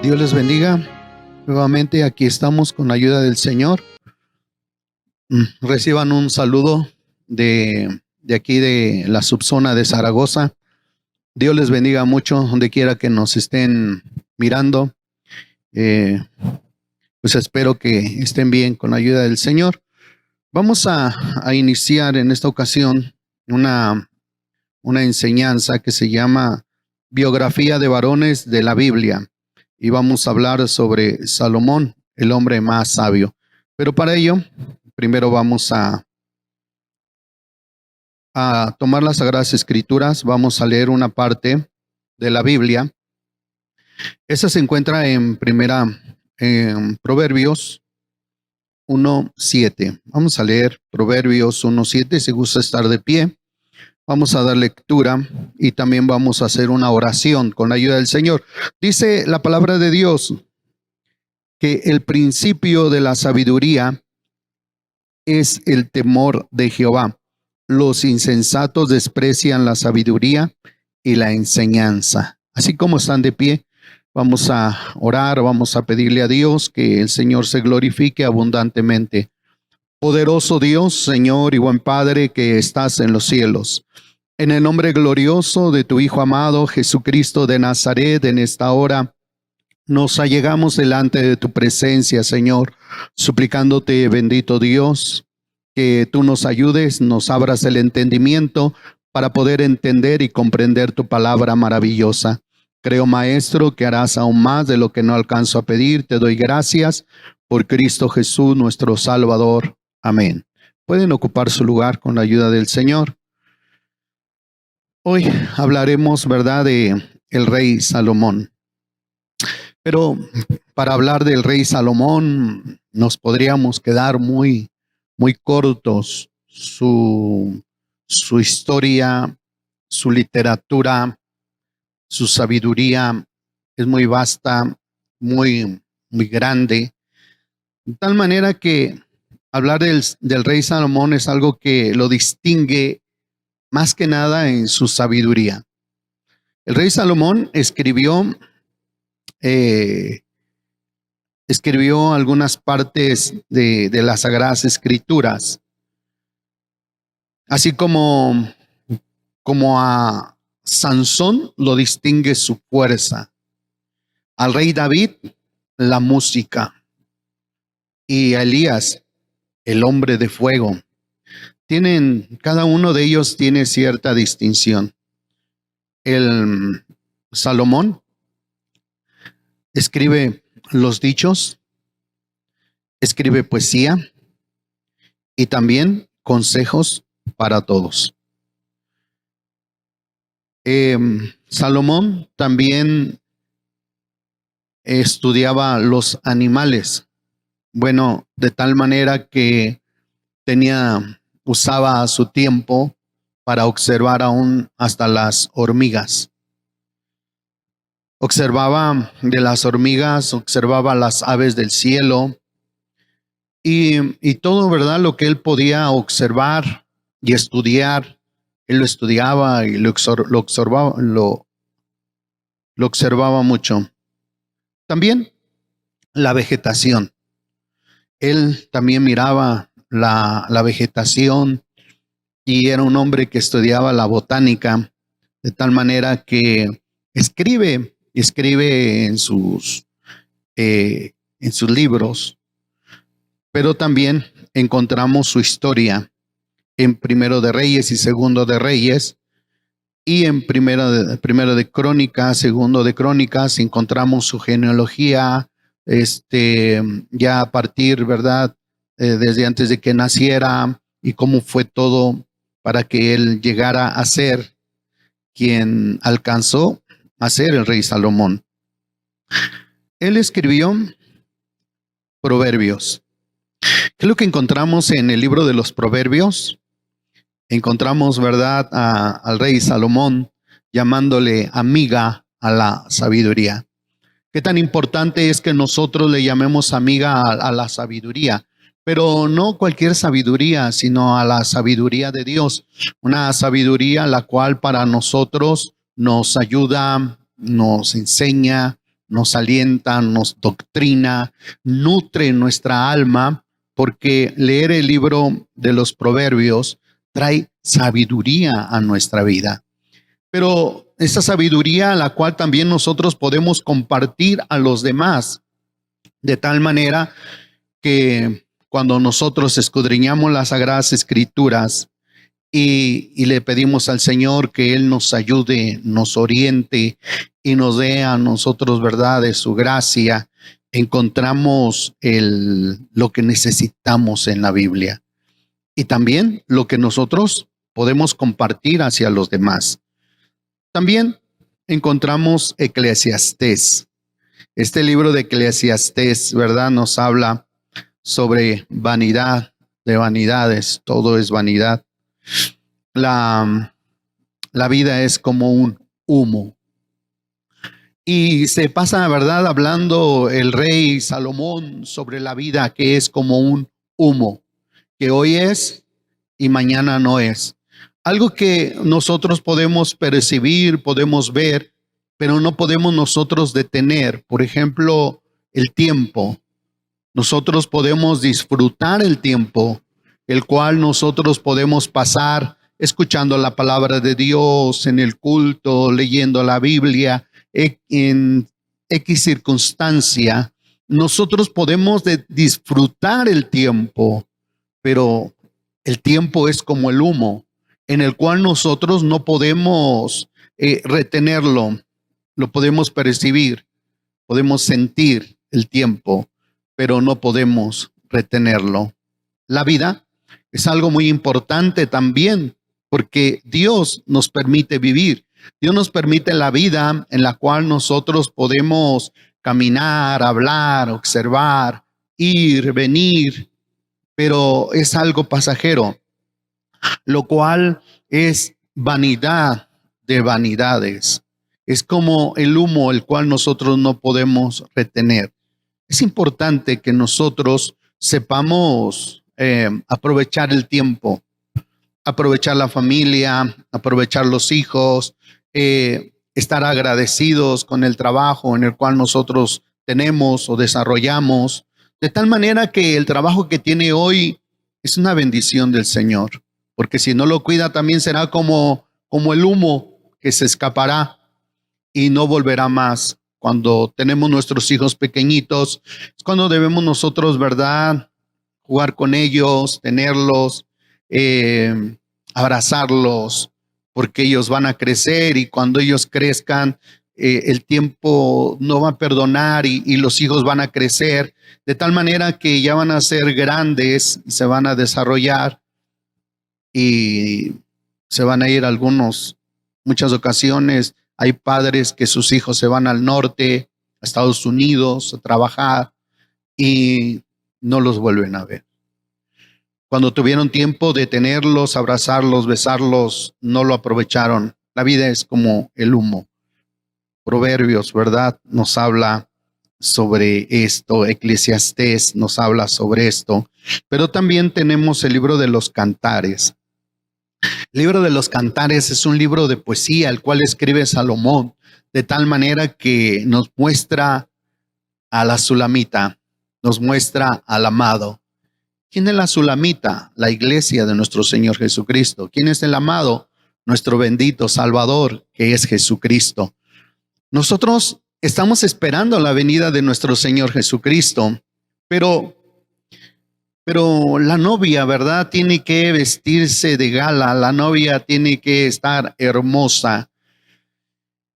Dios les bendiga. Nuevamente aquí estamos con la ayuda del Señor. Reciban un saludo de aquí de la subzona de Zaragoza. Dios les bendiga mucho donde quiera que nos estén mirando. Pues espero que estén bien con la ayuda del Señor. Vamos a iniciar en esta ocasión una enseñanza que se llama Biografía de varones de la Biblia. Y vamos a hablar sobre Salomón, el hombre más sabio. Pero para ello, primero vamos a tomar las Sagradas Escrituras. Vamos a leer una parte de la Biblia. Esa se encuentra en Proverbios 1:7. Vamos a leer Proverbios 1:7. Si gusta estar de pie, vamos a dar lectura y también vamos a hacer una oración con la ayuda del Señor. Dice la palabra de Dios que el principio de la sabiduría es el temor de Jehová. Los insensatos desprecian la sabiduría y la enseñanza. Así como están de pie, vamos a orar, vamos a pedirle a Dios que el Señor se glorifique abundantemente. Poderoso Dios, Señor y buen Padre que estás en los cielos, en el nombre glorioso de tu Hijo amado, Jesucristo de Nazaret, en esta hora nos allegamos delante de tu presencia, Señor, suplicándote, bendito Dios, que tú nos ayudes, nos abras el entendimiento para poder entender y comprender tu palabra maravillosa. Creo, Maestro, que harás aún más de lo que no alcanzo a pedir. Te doy gracias por Cristo Jesús, nuestro Salvador. Amén. Pueden ocupar su lugar con la ayuda del Señor. Hoy hablaremos, ¿verdad?, de el rey Salomón. Pero para hablar del rey Salomón nos podríamos quedar muy cortos. Su historia, su literatura, su sabiduría es muy vasta, muy grande. De tal manera que hablar del rey Salomón es algo que lo distingue más que nada en su sabiduría. El rey Salomón escribió algunas partes de las Sagradas Escrituras, así como a Sansón lo distingue su fuerza, al rey David la música y a Elías el hombre de fuego. Cada uno de ellos tiene cierta distinción. El Salomón escribe los dichos, escribe poesía y también consejos para todos. Salomón también estudiaba los animales. Bueno, de tal manera que usaba su tiempo para observar aún hasta las hormigas. Observaba de las hormigas, observaba las aves del cielo y todo, ¿verdad?, lo que él podía observar y estudiar, él lo estudiaba y lo observaba mucho. También la vegetación. Él también miraba la vegetación y era un hombre que estudiaba la botánica, de tal manera que escribe en sus libros, pero también encontramos su historia en Primero de Reyes y Segundo de Reyes, y en Primero de Crónicas, Segundo de Crónicas, encontramos su genealogía, ya a partir, ¿verdad?, desde antes de que naciera y cómo fue todo para que él llegara a ser quien alcanzó a ser el rey Salomón. Él escribió Proverbios. ¿Qué es lo que encontramos en el libro de los Proverbios? Encontramos, ¿verdad?, al rey Salomón llamándole amiga a la sabiduría. Qué tan importante es que nosotros le llamemos amiga a la sabiduría, pero no cualquier sabiduría, sino a la sabiduría de Dios. Una sabiduría la cual para nosotros nos ayuda, nos enseña, nos alienta, nos doctrina, nutre nuestra alma, porque leer el libro de los Proverbios trae sabiduría a nuestra vida. Pero esa sabiduría la cual también nosotros podemos compartir a los demás, de tal manera que cuando nosotros escudriñamos las Sagradas Escrituras y le pedimos al Señor que Él nos ayude, nos oriente y nos dé a nosotros, ¿verdad?, de su gracia, encontramos lo que necesitamos en la Biblia y también lo que nosotros podemos compartir hacia los demás. También encontramos Eclesiastés. Este libro de Eclesiastés, ¿verdad?, nos habla sobre vanidad de vanidades, todo es vanidad. La vida es como un humo. Y se pasa, ¿verdad?, hablando el rey Salomón sobre la vida que es como un humo, que hoy es y mañana no es. Algo que nosotros podemos percibir, podemos ver, pero no podemos nosotros detener. Por ejemplo, el tiempo. Nosotros podemos disfrutar el tiempo, el cual nosotros podemos pasar escuchando la palabra de Dios, en el culto, leyendo la Biblia, en X circunstancia. Nosotros podemos disfrutar el tiempo, pero el tiempo es como el humo, en el cual nosotros no podemos retenerlo, lo podemos percibir, podemos sentir el tiempo, pero no podemos retenerlo. La vida es algo muy importante también, porque Dios nos permite vivir. Dios nos permite la vida en la cual nosotros podemos caminar, hablar, observar, ir, venir, pero es algo pasajero, lo cual es vanidad de vanidades. Es como el humo el cual nosotros no podemos retener. Es importante que nosotros sepamos aprovechar el tiempo, aprovechar la familia, aprovechar los hijos, estar agradecidos con el trabajo en el cual nosotros tenemos o desarrollamos, de tal manera que el trabajo que tiene hoy es una bendición del Señor, porque si no lo cuida también será como el humo que se escapará y no volverá más. Cuando tenemos nuestros hijos pequeñitos, es cuando debemos nosotros, ¿verdad?, jugar con ellos, tenerlos, abrazarlos, porque ellos van a crecer y cuando ellos crezcan, el tiempo no va a perdonar y los hijos van a crecer de tal manera que ya van a ser grandes y se van a desarrollar y se van a ir muchas ocasiones. Hay padres que sus hijos se van al norte, a Estados Unidos, a trabajar y no los vuelven a ver. Cuando tuvieron tiempo de tenerlos, abrazarlos, besarlos, no lo aprovecharon. La vida es como el humo. Proverbios, ¿verdad?, nos habla sobre esto. Eclesiastés nos habla sobre esto. Pero también tenemos el libro de los Cantares. El libro de los Cantares es un libro de poesía, el cual escribe Salomón, de tal manera que nos muestra a la Sulamita, nos muestra al amado. ¿Quién es la Sulamita? La iglesia de nuestro Señor Jesucristo. ¿Quién es el amado? Nuestro bendito Salvador, que es Jesucristo. Nosotros estamos esperando la venida de nuestro Señor Jesucristo, pero la novia, ¿verdad?, tiene que vestirse de gala, la novia tiene que estar hermosa.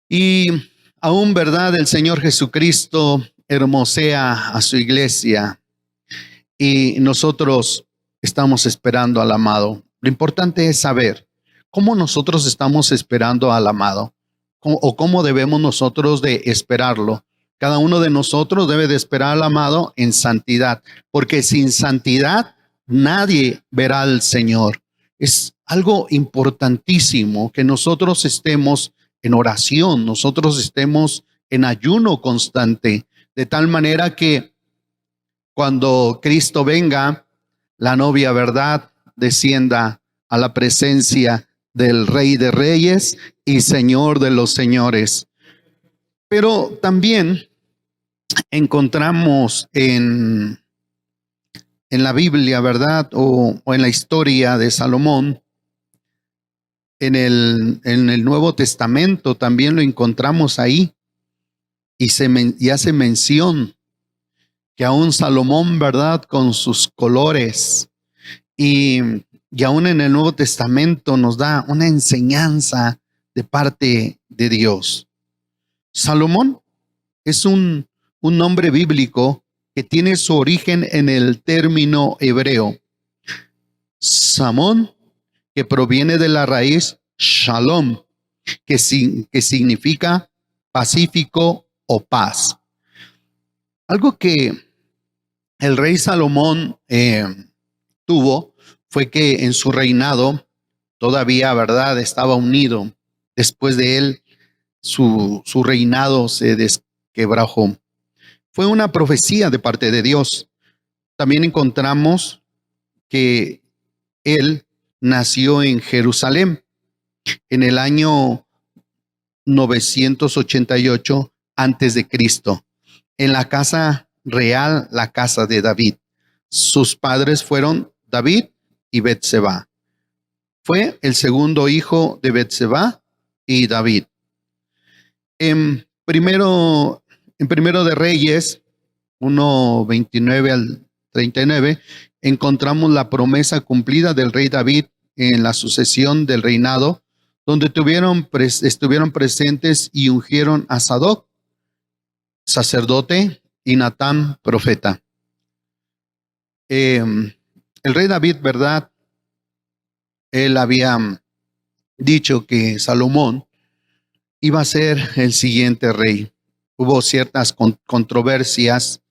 Y aún, ¿verdad?, el Señor Jesucristo hermosea a su iglesia y nosotros estamos esperando al amado. Lo importante es saber cómo nosotros estamos esperando al amado o cómo debemos nosotros de esperarlo. Cada uno de nosotros debe de esperar al amado en santidad, porque sin santidad nadie verá al Señor. Es algo importantísimo que nosotros estemos en oración, nosotros estemos en ayuno constante, de tal manera que cuando Cristo venga, la novia, ¿verdad?, descienda a la presencia del Rey de Reyes y Señor de los Señores. Pero también encontramos en la Biblia, ¿verdad? O en la historia de Salomón, en el Nuevo Testamento también lo encontramos ahí y hace mención que aún Salomón, ¿verdad? Con sus colores y, y aún en el Nuevo Testamento nos da una enseñanza de parte de Dios. Salomón es un nombre bíblico que tiene su origen en el término hebreo Samón, que proviene de la raíz Shalom, que significa pacífico o paz. Algo que el rey Salomón tuvo fue que en su reinado todavía, ¿verdad?, estaba unido. Después de él, su reinado se desquebrajó. Fue una profecía de parte de Dios. También encontramos que él nació en Jerusalén en el año 988 antes de Cristo, en la casa real, la casa de David. Sus padres fueron David y Betseba. Fue el segundo hijo de Betseba y David. En primero de Reyes 1:29 al 39, encontramos la promesa cumplida del rey David en la sucesión del reinado, donde estuvieron presentes y ungieron a Sadoc, sacerdote, y Natán, profeta. El rey David, ¿verdad? Él había dicho que Salomón iba a ser el siguiente rey. Hubo ciertas controversias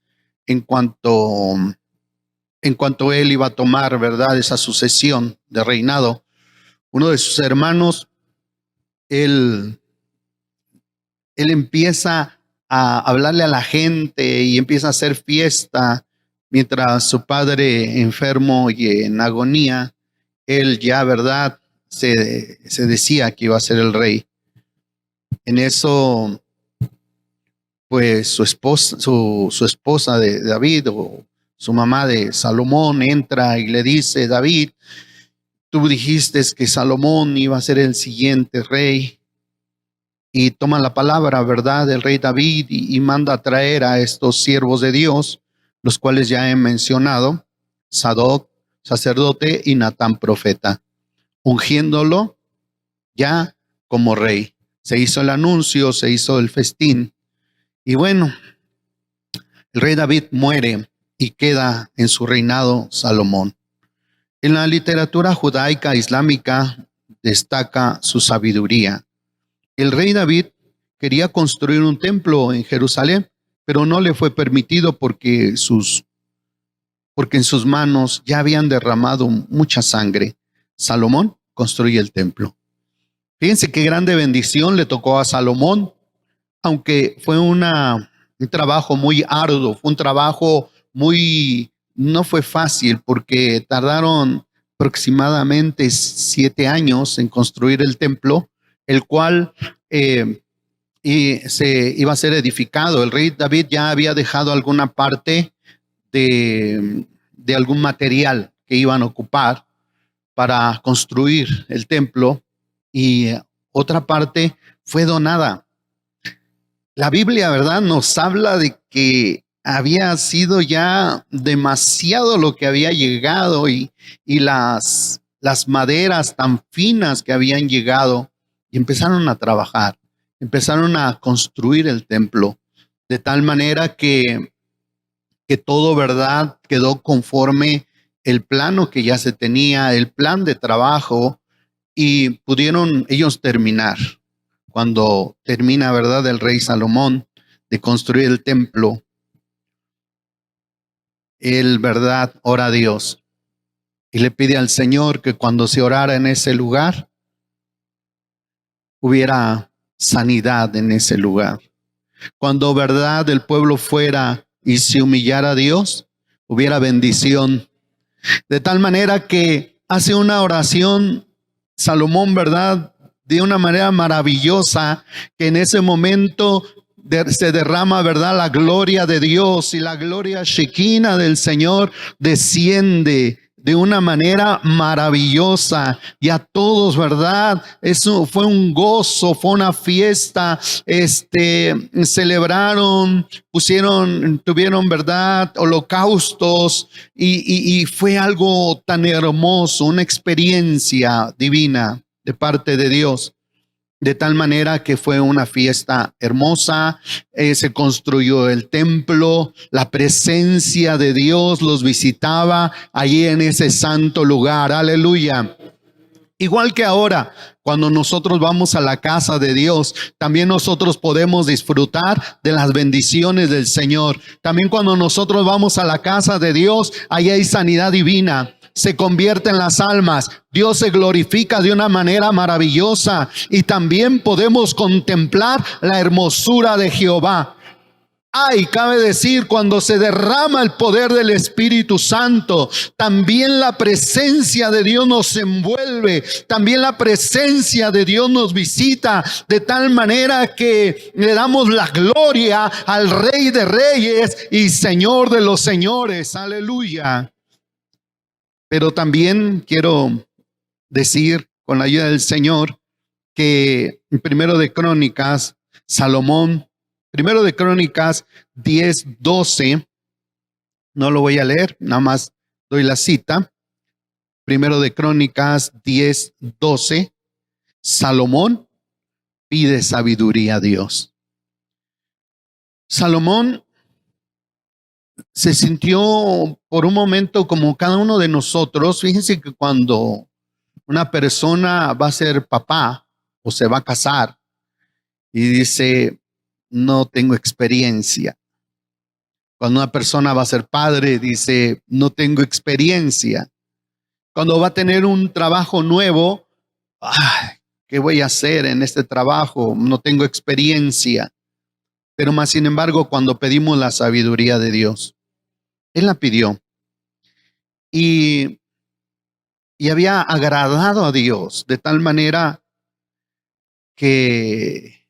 en cuanto él iba a tomar, ¿verdad?, esa sucesión de reinado. Uno de sus hermanos, él empieza a hablarle a la gente y empieza a hacer fiesta mientras su padre enfermo y en agonía, él ya, ¿verdad?, se decía que iba a ser el rey. En eso, pues su esposa de David o su mamá de Salomón entra y le dice: David, tú dijiste que Salomón iba a ser el siguiente rey. Y toma la palabra, ¿verdad?, del rey David y manda a traer a estos siervos de Dios, los cuales ya he mencionado, Sadoc, sacerdote, y Natán, profeta, ungiéndolo ya como rey. Se hizo el anuncio, se hizo el festín. Y bueno, el rey David muere y queda en su reinado Salomón. En la literatura judaica islámica destaca su sabiduría. El rey David quería construir un templo en Jerusalén, pero no le fue permitido porque en sus manos ya habían derramado mucha sangre. Salomón construye el templo. Fíjense qué grande bendición le tocó a Salomón, aunque fue un trabajo muy arduo, fue un trabajo no fue fácil porque tardaron aproximadamente 7 años en construir el templo, el cual se iba a ser edificado. El rey David ya había dejado alguna parte de algún material que iban a ocupar para construir el templo y otra parte fue donada. La Biblia, ¿verdad?, nos habla de que había sido ya demasiado lo que había llegado y las maderas tan finas que habían llegado, y empezaron a trabajar, empezaron a construir el templo de tal manera que todo, ¿verdad?, quedó conforme el plano que ya se tenía, el plan de trabajo, y pudieron ellos terminar. Cuando termina, ¿verdad?, el rey Salomón de construir el templo, él, ¿verdad?, ora a Dios y le pide al Señor que cuando se orara en ese lugar, hubiera sanidad en ese lugar. Cuando, ¿verdad?, el pueblo fuera y se humillara a Dios, hubiera bendición. De tal manera que hace una oración Salomón, ¿verdad?, de una manera maravillosa, que en ese momento se derrama, ¿verdad? La gloria de Dios, y la gloria shekinah del Señor desciende de una manera maravillosa, y a todos, ¿verdad? Eso fue un gozo, fue una fiesta. Celebraron, tuvieron, ¿verdad? Holocaustos, y fue algo tan hermoso, una experiencia divina de parte de Dios. De tal manera que fue una fiesta hermosa, se construyó el templo, la presencia de Dios los visitaba allí en ese santo lugar. Aleluya. Igual que ahora, cuando nosotros vamos a la casa de Dios, también nosotros podemos disfrutar de las bendiciones del Señor. También cuando nosotros vamos a la casa de Dios, ahí hay sanidad divina. Se convierten las almas, Dios se glorifica de una manera maravillosa, y también podemos contemplar la hermosura de Jehová. Ay, cabe decir, cuando se derrama el poder del Espíritu Santo, también la presencia de Dios nos envuelve, también la presencia de Dios nos visita, de tal manera que le damos la gloria al Rey de Reyes y Señor de los Señores. Aleluya. Pero también quiero decir, con la ayuda del Señor, que en Primero de Crónicas, Salomón, Primero de Crónicas 10:12, no lo voy a leer, nada más doy la cita. Primero de Crónicas 10:12, Salomón pide sabiduría a Dios. Salomón se sintió por un momento como cada uno de nosotros. Fíjense que cuando una persona va a ser papá o se va a casar y dice, no tengo experiencia. Cuando una persona va a ser padre, dice, no tengo experiencia. Cuando va a tener un trabajo nuevo, ay, ¿qué voy a hacer en este trabajo? No tengo experiencia. Pero más sin embargo, cuando pedimos la sabiduría de Dios, Él la pidió. Y había agradado a Dios de tal manera que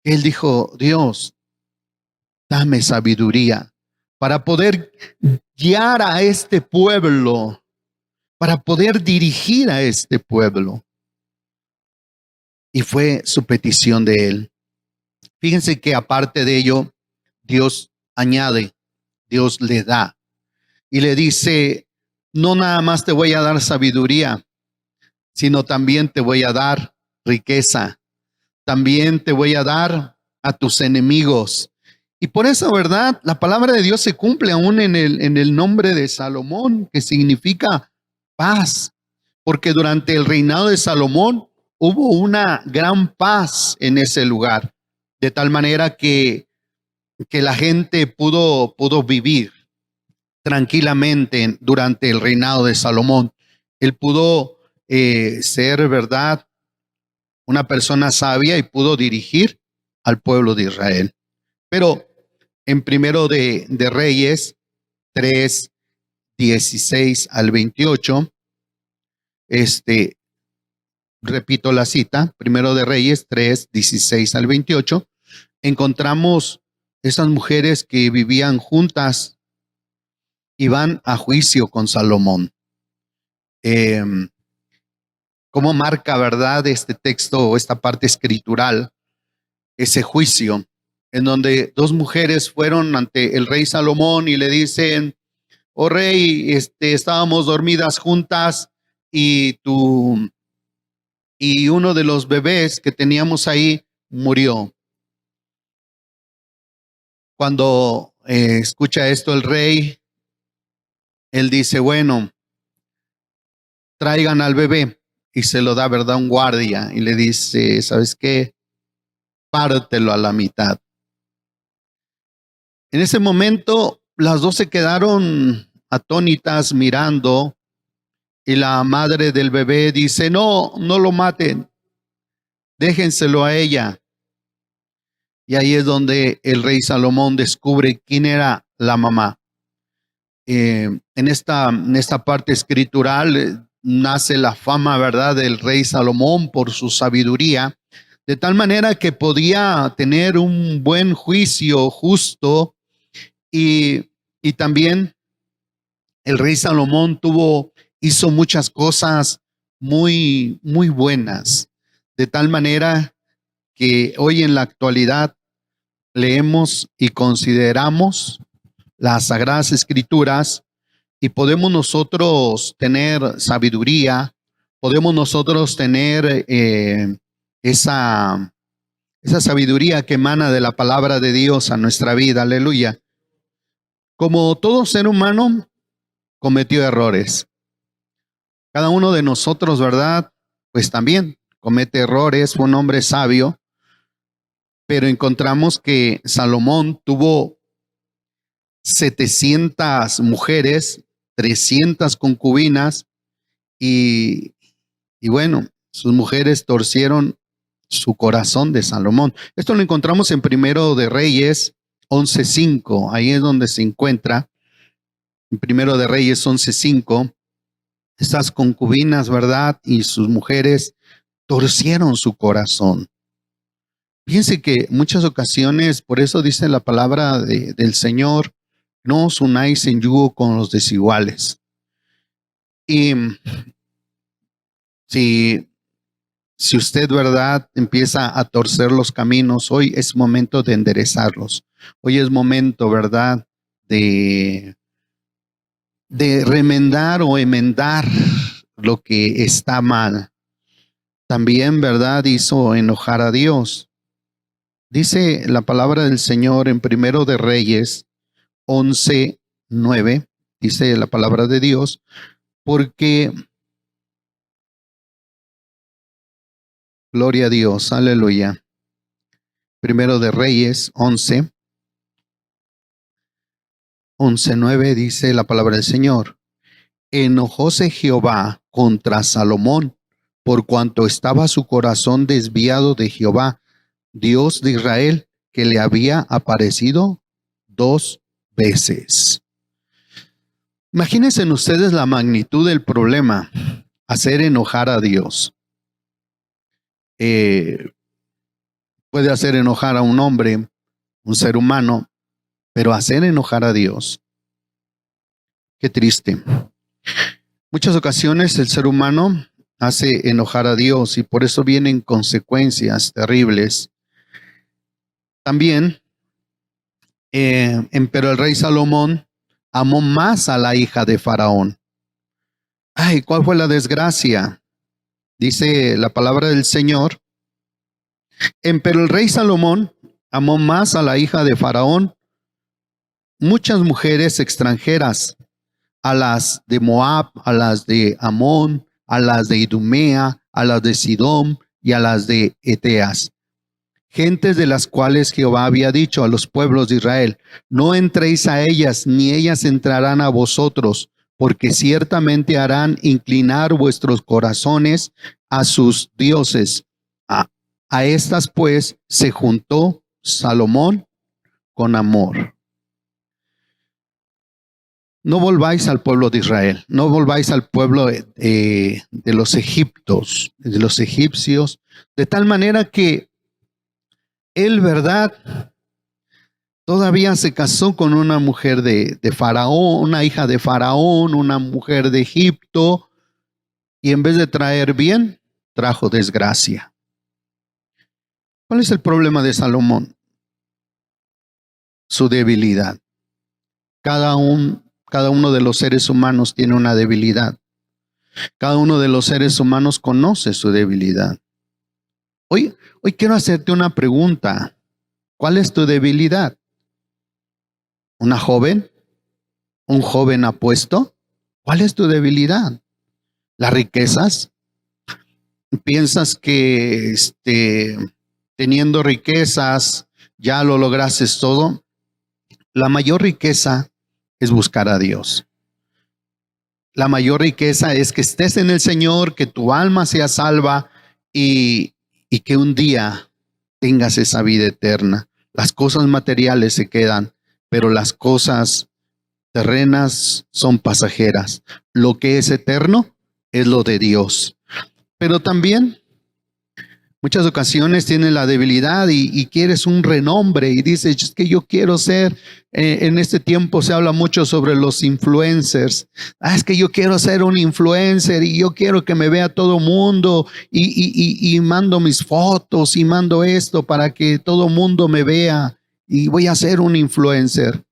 Él dijo, Dios, dame sabiduría para poder guiar a este pueblo, para poder dirigir a este pueblo. Y fue su petición de Él. Fíjense que aparte de ello, Dios añade, Dios le da y le dice, no nada más te voy a dar sabiduría, sino también te voy a dar riqueza. También te voy a dar a tus enemigos. Y por eso, ¿verdad? La palabra de Dios se cumple aún en el nombre de Salomón, que significa paz. Porque durante el reinado de Salomón hubo una gran paz en ese lugar. De tal manera que la gente pudo vivir tranquilamente durante el reinado de Salomón. Él pudo ser, ¿verdad?, una persona sabia y pudo dirigir al pueblo de Israel. Pero en Primero de Reyes 3:16 al 28, repito la cita, Primero de Reyes 3:16 al 28, encontramos esas mujeres que vivían juntas y van a juicio con Salomón. ¿Cómo marca, verdad, este texto o esta parte escritural ese juicio en donde dos mujeres fueron ante el rey Salomón y le dicen, oh rey, estábamos dormidas juntas y uno de los bebés que teníamos ahí murió? Cuando escucha esto el rey, él dice, bueno, traigan al bebé, y se lo da, ¿verdad?, un guardia, y le dice, ¿sabes qué? Pártelo a la mitad. En ese momento, las dos se quedaron atónitas mirando, y la madre del bebé dice, no, no lo maten, déjenselo a ella. Y ahí es donde el rey Salomón descubre quién era la mamá. En esta parte escritural nace la fama, ¿verdad?, del rey Salomón por su sabiduría. de tal manera que podía tener un buen juicio justo y también el rey Salomón hizo muchas cosas muy buenas, de tal manera que hoy en la actualidad leemos y consideramos las Sagradas Escrituras y podemos nosotros tener sabiduría, podemos nosotros tener esa sabiduría que emana de la palabra de Dios a nuestra vida, aleluya. Como todo ser humano cometió errores. Cada uno de nosotros, ¿verdad? Pues también comete errores, fue un hombre sabio, pero encontramos que Salomón tuvo 700 mujeres, 300 concubinas y bueno, sus mujeres torcieron su corazón de Salomón. Esto lo encontramos en Primero de Reyes 11:5, ahí es donde se encuentra, en Primero de Reyes 11:5, estas concubinas, ¿verdad? Y sus mujeres torcieron su corazón. Fíjense que muchas ocasiones, por eso dice la palabra del Señor, no os unáis en yugo con los desiguales. Y si usted, ¿verdad?, empieza a torcer los caminos, hoy es momento de enderezarlos. Hoy es momento, ¿verdad?, de remendar o enmendar lo que está mal. También, ¿verdad?, hizo enojar a Dios. Dice la palabra del Señor en Primero de Reyes 11:9, dice la palabra de Dios, porque, gloria a Dios, aleluya. Primero de Reyes 11:9 dice la palabra del Señor. Enojóse Jehová contra Salomón, por cuanto estaba su corazón desviado de Jehová, Dios de Israel, que le había aparecido 2 veces. Imagínense ustedes la magnitud del problema, hacer enojar a Dios. Puede hacer enojar a un hombre, un ser humano, pero hacer enojar a Dios. Qué triste. Muchas ocasiones el ser humano hace enojar a Dios y por eso vienen consecuencias terribles. También, pero el rey Salomón amó más a la hija de Faraón. Ay, ¿cuál fue la desgracia? Dice la palabra del Señor. Pero el rey Salomón amó más a la hija de Faraón, muchas mujeres extranjeras, a las de Moab, a las de Amón, a las de Idumea, a las de Sidón y a las de Eteas. Gentes de las cuales Jehová había dicho a los pueblos de Israel, no entréis a ellas, ni ellas entrarán a vosotros, porque ciertamente harán inclinar vuestros corazones a sus dioses. A estas pues se juntó Salomón con amor. No volváis al pueblo de Israel, no volváis al pueblo de los egipcios, de tal manera que él, ¿verdad?, todavía se casó con una mujer de Faraón, una hija de Faraón, una mujer de Egipto, y en vez de traer bien, trajo desgracia. ¿Cuál es el problema de Salomón? Su debilidad. Cada uno de los seres humanos tiene una debilidad. Cada uno de los seres humanos conoce su debilidad. Hoy quiero hacerte una pregunta. ¿Cuál es tu debilidad? ¿Una joven? ¿Un joven apuesto? ¿Cuál es tu debilidad? ¿Las riquezas? ¿Piensas que teniendo riquezas ya lo lograste todo? La mayor riqueza es buscar a Dios. La mayor riqueza es que estés en el Señor, que tu alma sea salva y que un día tengas esa vida eterna. Las cosas materiales se quedan, pero las cosas terrenas son pasajeras. Lo que es eterno es lo de Dios. Pero también Muchas ocasiones tienes la debilidad y quieres un renombre y dices, es que yo quiero ser, en este tiempo se habla mucho sobre los influencers. Es que yo quiero ser un influencer y yo quiero que me vea todo mundo y mando mis fotos y mando esto para que todo mundo me vea y voy a ser un influencer.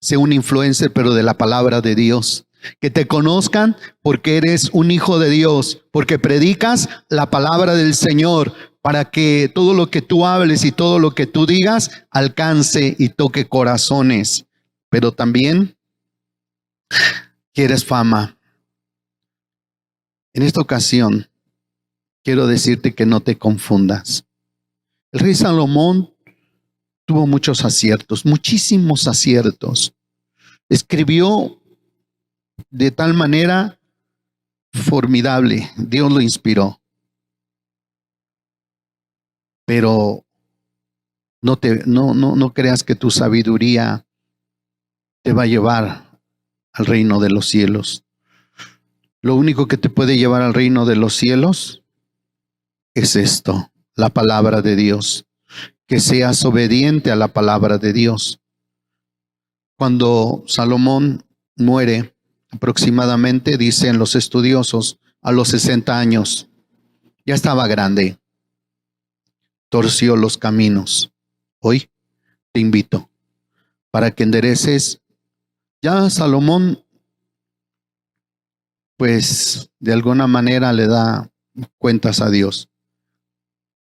Sé un influencer, pero de la palabra de Dios. Que te conozcan porque eres un hijo de Dios, porque predicas la palabra del Señor, para que todo lo que tú hables y todo lo que tú digas alcance y toque corazones. Pero también quieres fama. En esta ocasión, quiero decirte que no te confundas. El rey Salomón tuvo muchos aciertos, muchísimos aciertos. Escribió de tal manera formidable. Dios lo inspiró. Pero no creas que tu sabiduría te va a llevar al reino de los cielos. Lo único que te puede llevar al reino de los cielos es esto, la palabra de Dios. Que seas obediente a la palabra de Dios. Cuando Salomón muere, aproximadamente, dicen los estudiosos, a los 60 años, ya estaba grande, torció los caminos. Hoy te invito para que endereces. Ya Salomón, pues de alguna manera le da cuentas a Dios,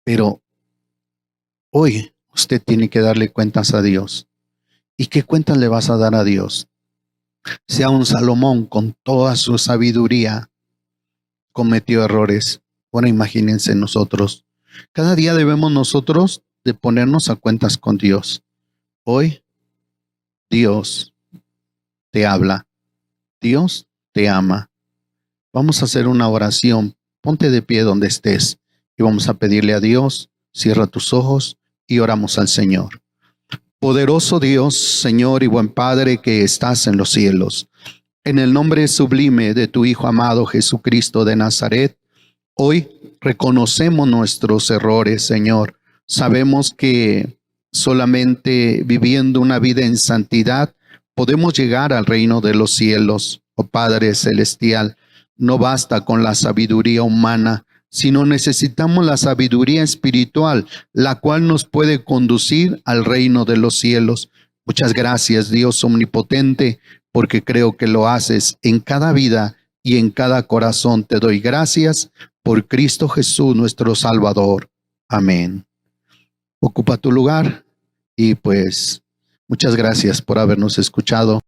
pero hoy usted tiene que darle cuentas a Dios. ¿Y qué cuentas le vas a dar a Dios? Sea un Salomón con toda su sabiduría cometió errores. Bueno, imagínense nosotros. Cada día debemos nosotros de ponernos a cuentas con Dios. Hoy Dios te habla. Dios te ama. Vamos a hacer una oración. Ponte de pie donde estés y vamos a pedirle a Dios. Cierra tus ojos y oramos al Señor. Poderoso Dios, Señor y buen Padre que estás en los cielos, en el nombre sublime de tu Hijo amado Jesucristo de Nazaret, hoy reconocemos nuestros errores, Señor. Sabemos que solamente viviendo una vida en santidad podemos llegar al reino de los cielos, oh Padre celestial. No basta con la sabiduría humana, sino necesitamos la sabiduría espiritual, la cual nos puede conducir al reino de los cielos. Muchas gracias, Dios omnipotente, porque creo que lo haces en cada vida y en cada corazón. Te doy gracias por Cristo Jesús, nuestro Salvador. Amén. Ocupa tu lugar y pues muchas gracias por habernos escuchado.